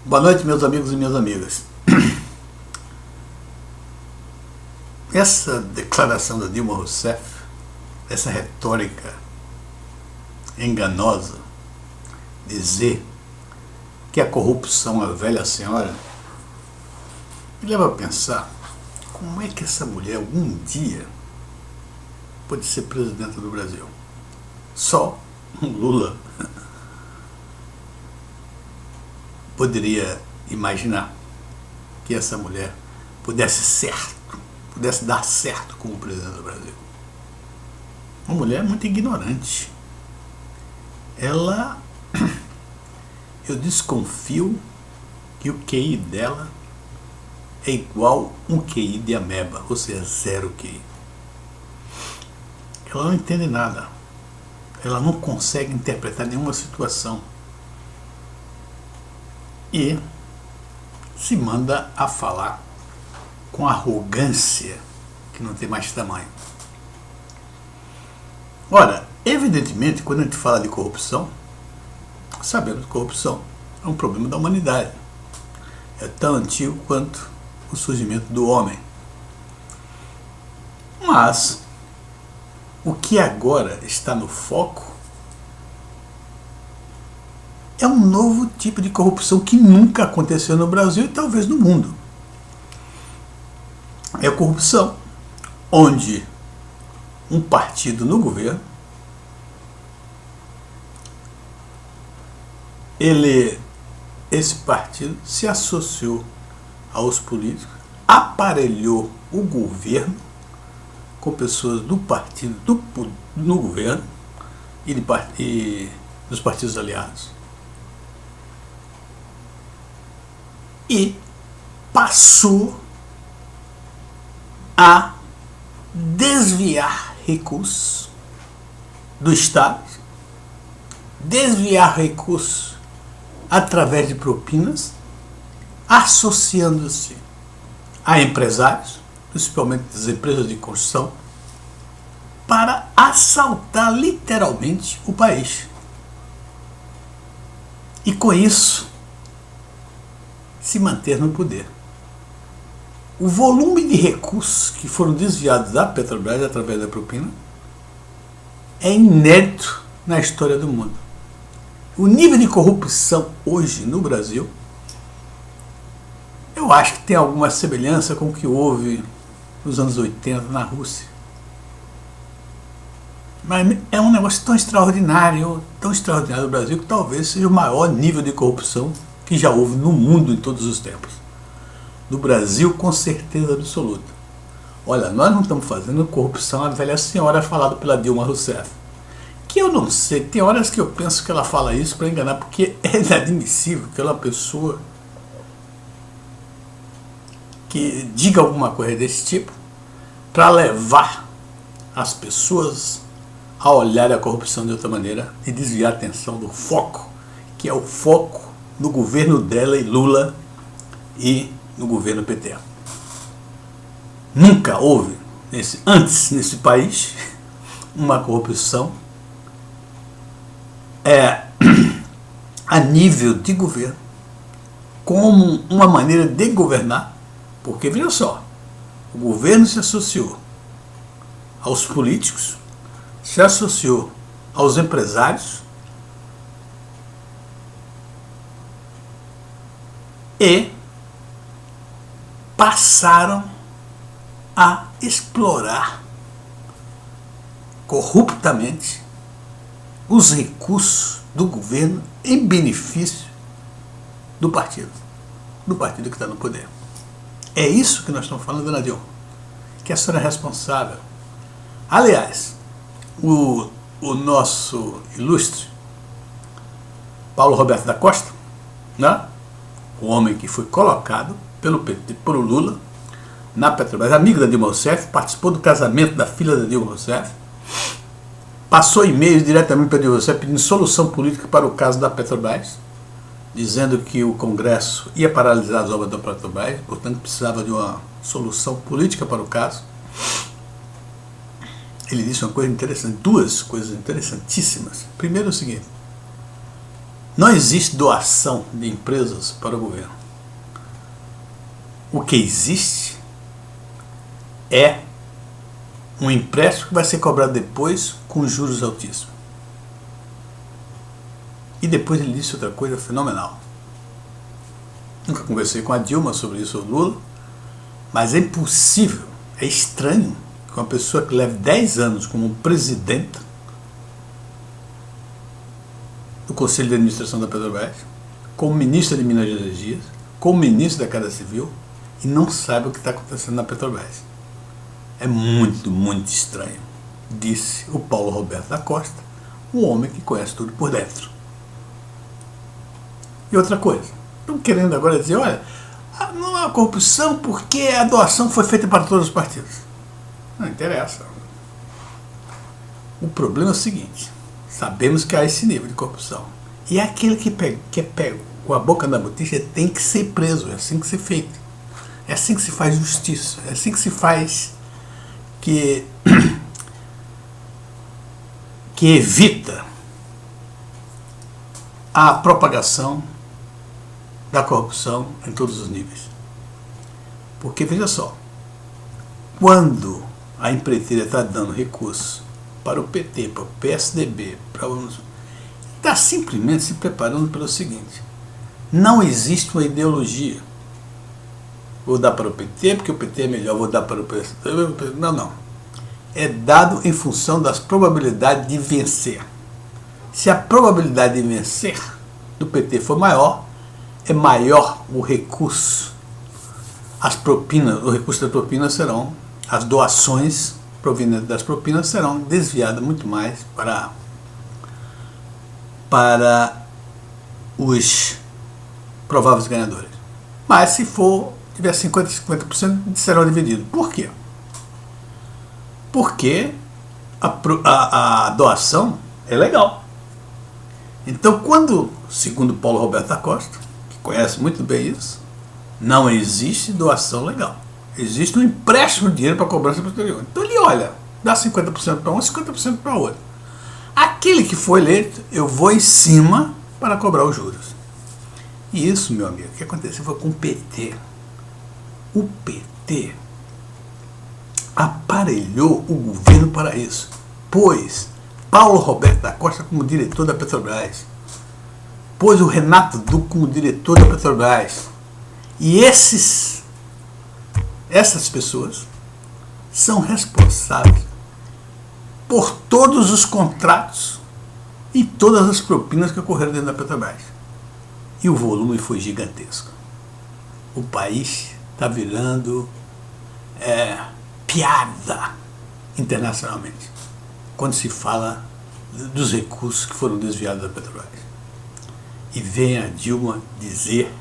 Boa noite, meus amigos e minhas amigas. Essa declaração da Dilma Rousseff, essa retórica enganosa, dizer que a corrupção é a velha senhora, me leva a pensar como é que essa mulher algum dia pode ser presidenta do Brasil. Só Lula poderia imaginar que essa mulher pudesse dar certo como presidente do Brasil. Uma mulher muito ignorante. Eu desconfio que o QI dela é igual um QI de ameba, ou seja, zero QI. Ela não entende nada. Ela não consegue interpretar nenhuma situação. E se manda a falar com arrogância que não tem mais tamanho. Ora, evidentemente, quando a gente fala de corrupção, sabemos que corrupção é um problema da humanidade. É tão antigo quanto o surgimento do homem. Mas o que agora está no foco é um novo tipo de corrupção que nunca aconteceu no Brasil e talvez no mundo. É a corrupção onde um partido no governo esse partido se associou aos políticos, aparelhou o governo com pessoas do partido no governo e dos partidos aliados. E passou a desviar recursos do Estado, desviar recursos através de propinas, associando-se a empresários, principalmente das empresas de construção, para assaltar literalmente o país. E com isso, se manter no poder. O volume de recursos que foram desviados da Petrobras através da propina é inédito na história do mundo. O nível de corrupção hoje no Brasil, eu acho que tem alguma semelhança com o que houve nos anos 80 na Rússia. Mas é um negócio tão extraordinário no Brasil, que talvez seja o maior nível de corrupção que já houve no mundo em todos os tempos. No Brasil, com certeza absoluta. Olha, nós não estamos fazendo corrupção à velha senhora falada pela Dilma Rousseff. Que eu não sei, tem horas que eu penso que ela fala isso para enganar, porque é inadmissível que ela, pessoa que diga alguma coisa desse tipo para levar as pessoas a olhar a corrupção de outra maneira e desviar a atenção do foco, que é o foco no governo dela e Lula e no governo PT. Nunca houve antes nesse país uma corrupção a nível de governo como uma maneira de governar, porque veja só, o governo se associou aos políticos, se associou aos empresários e passaram a explorar corruptamente os recursos do governo em benefício do partido que está no poder. É isso que nós estamos falando, dona Dilma, que a senhora é responsável. Aliás, o nosso ilustre Paulo Roberto da Costa, né? O homem que foi colocado pelo PT, por Lula, na Petrobras, amigo da Dilma Rousseff, participou do casamento da filha da Dilma Rousseff, passou e-mails diretamente para a Dilma Rousseff pedindo solução política para o caso da Petrobras, dizendo que o Congresso ia paralisar as obras da Petrobras, portanto precisava de uma solução política para o caso. Ele disse uma coisa interessante, duas coisas interessantíssimas. Primeiro é o seguinte: Não existe doação de empresas para o governo. O que existe é um empréstimo que vai ser cobrado depois com juros altíssimos. E depois ele disse outra coisa fenomenal. Nunca conversei com a Dilma sobre isso, ou Lula, mas é impossível, é estranho que uma pessoa que leve 10 anos como presidente do Conselho de Administração da Petrobras, como ministro de Minas e Energia, como ministro da Casa Civil, e não saiba o que está acontecendo na Petrobras. É muito, muito estranho, disse o Paulo Roberto da Costa, um homem que conhece tudo por dentro. E outra coisa, estão querendo agora dizer, olha, não há corrupção porque a doação foi feita para todos os partidos. Não interessa. O problema é o seguinte, sabemos que há esse nível de corrupção. E aquele que é pego com a boca na botija tem que ser preso, é assim que se feito. É assim que se faz justiça, é assim que se faz que evita a propagação da corrupção em todos os níveis. Porque, veja só, quando a empreiteira está dando recurso para o PT, para o PSDB, está simplesmente se preparando pelo seguinte: não existe uma ideologia. Vou dar para o PT porque o PT é melhor, vou dar para o PSDB. Não. É dado em função das probabilidades de vencer. Se a probabilidade de vencer do PT for maior, é maior o recurso. As propinas, o recurso da propina serão, as doações provenientes das propinas serão desviadas muito mais para os prováveis ganhadores. Mas se tiver 50% serão divididos. Por quê? Porque a doação é legal. Então, quando, segundo Paulo Roberto da Costa, que conhece muito bem isso, não existe doação legal. Existe um empréstimo de dinheiro para cobrança posterior. Então ele olha, dá 50% para um e 50% para o outro. Aquele que foi eleito, eu vou em cima para cobrar os juros. E isso, meu amigo, o que aconteceu foi com o PT. O PT aparelhou o governo para isso, pois Paulo Roberto da Costa como diretor da Petrobras, pôs o Renato Duque como diretor da Petrobras, e essas pessoas são responsáveis por todos os contratos e todas as propinas que ocorreram dentro da Petrobras. E o volume foi gigantesco. O país está virando piada internacionalmente quando se fala dos recursos que foram desviados da Petrobras. E vem a Dilma dizer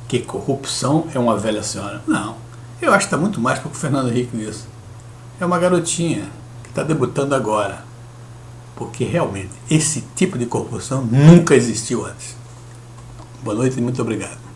que corrupção é uma velha senhora. Não, eu acho que está muito mais para o Fernando Henrique nisso. É uma garotinha que está debutando agora, porque realmente esse tipo de corrupção nunca existiu antes. Boa noite e muito obrigado.